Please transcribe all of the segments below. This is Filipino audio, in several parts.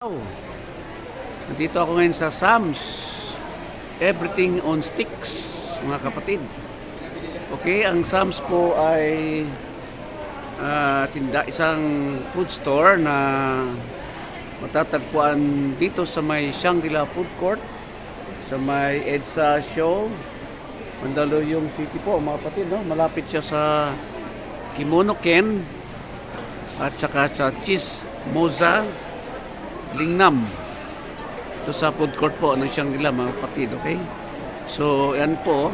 Nandito ako ngayon sa Sam's Everything on Sticks, mga kapatid. Okay, ang Sam's po ay isang food store na matatagpuan dito sa may Shangri-La Food Court, sa may EDSA Show, Mandaluyong City po, mga kapatid, no? Malapit siya sa Kimono Ken at saka sa Cheese Moza Lingnam. Ito sa food court po ng Shangri-La, mga kapatid, okay? So, yan po.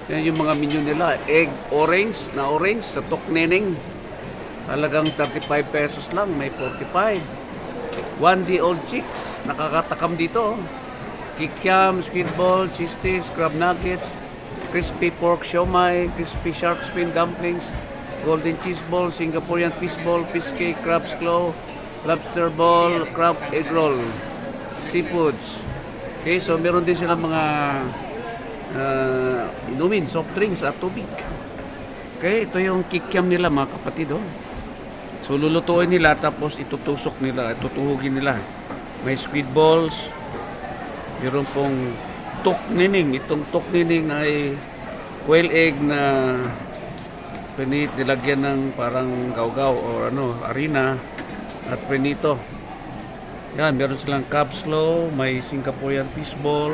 Yan yung mga menu nila. Egg orange sa Tokneneng. Halagang 35 pesos lang. May 45. 1-day-old chicks. Nakakatakam dito. Kikiam, squid ball, cheese sticks, crab nuggets, crispy pork siomai, crispy shark fin dumplings, golden cheese ball, Singaporean fish ball, fish cake, crab's claw, lobster ball, crab egg roll, seafoods. Okay, so meron din silang mga inumin, soft drinks at tubig. Okay, ito yung kikiam nila, mga kapatid. Oh. So lulutuin nila tapos itutusok nila, tutuhugin nila. May squid balls, meron pong tokneneng. Itong tokneneng ay quail egg na nilagyan ng parang gawgaw o harina at prenito. Yan, meron silang crab slaw, may Singaporean fish ball,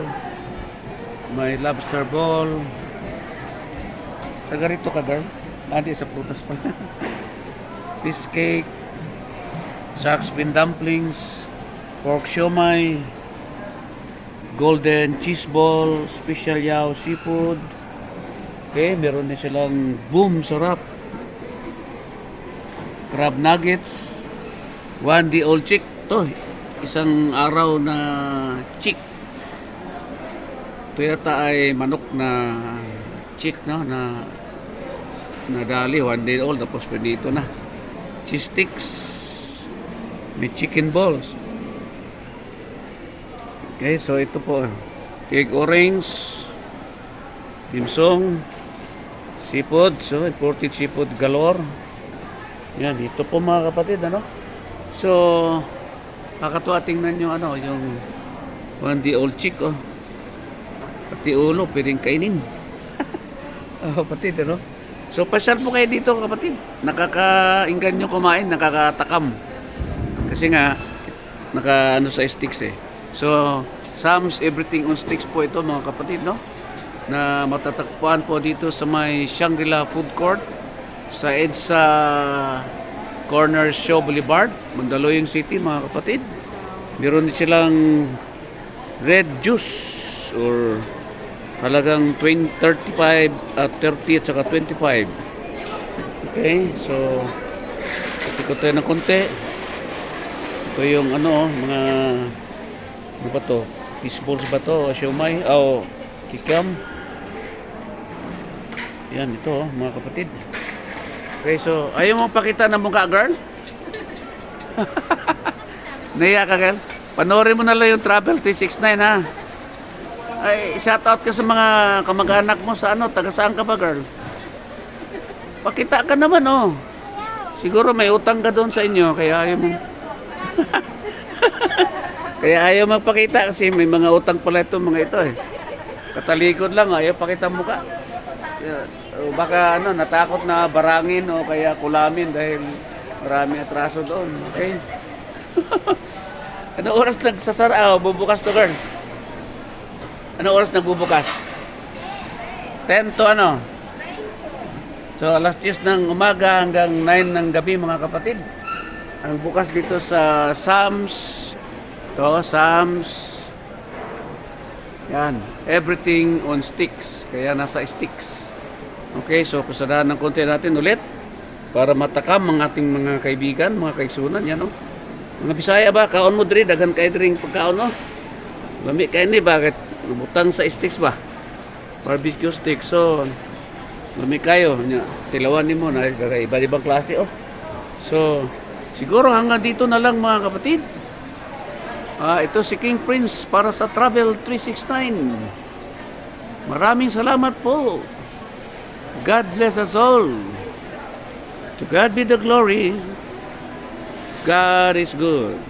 may lobster ball. Taga rito ka, girl? Hindi, sa prutas pa. Fish cake, shark fin dumplings, pork siomai, golden cheese ball, special yaw seafood. Okay, meron din silang boom sarap, crab nuggets, 1-day-old chick. To, isang araw na chick. Ito yata ay manok na chick, no? na dali, 1-day-old, tapos pwede ito na. Cheese sticks, may chicken balls. Okay, so ito po, egg orange, dimsum, seafood, so imported seafood galore. Yan, dito po, mga kapatid, So, kakatuwa tingnan nyo, yung 1-day-old chick, oh. Pati ulo, pwedeng kainin. Oh, kapatid, So, pasyal po kayo dito, kapatid. Nakakainggan nyo kumain, nakakatakam. Kasi nga, sa sticks, eh. So, Sam's Everything on Sticks po ito, mga kapatid, na matatagpuan po dito sa may Shangri-La Food Court sa EDSA Corner Show Boulevard, Mandaluyong City, mga kapatid. Meron din silang red juice or halagang 30 at saka 25. Okay, so ikot tayo ng konti. Ito yung mga ba to? Fish balls ba to? Siomai? Kikiam. Yan, ito, mga kapatid. Okay, so ayaw mo pakita ng mukha, girl? Naiya ka, girl? Panoorin mo na lang yung Travel 369, ha? Ay, shout out ka sa mga kamag-anak mo sa taga saan ka ba, girl? Pakita ka naman, oh. Siguro may utang ka doon sa inyo, kaya ayaw mo. Kaya ayaw magpakita kasi may mga utang pala ito, mga ito, eh. Katalikod lang, ayaw pakita mukha. O baka natakot na barangin o kaya kulamin dahil marami atraso doon. Okay? Ano oras nagsasara? Bubukas to, girl. Ano oras nagbubukas? 10 to So, alas 10 ng umaga hanggang 9 ng gabi, mga kapatid. Ang bukas dito sa Sam's. Sam's. Yan. Everything on sticks. Kaya nasa sticks. Okay, so pasadahan ng konti natin ulit para matakam ang ating mga kaibigan, mga kaigsunan. Yan, Mga Bisaya ba? Kaon mo diri, daghan kayo diri pagkaon, Lami kayo ni, bakit? Butang sa sticks ba? Barbecue sticks. So, lami kayo. Tilawan ni mo na iba-ibang klase, So, siguro hanggang dito na lang, mga kapatid. Ito si King Prince para sa Travel 369. Maraming salamat po. God bless us all. To God be the glory. God is good.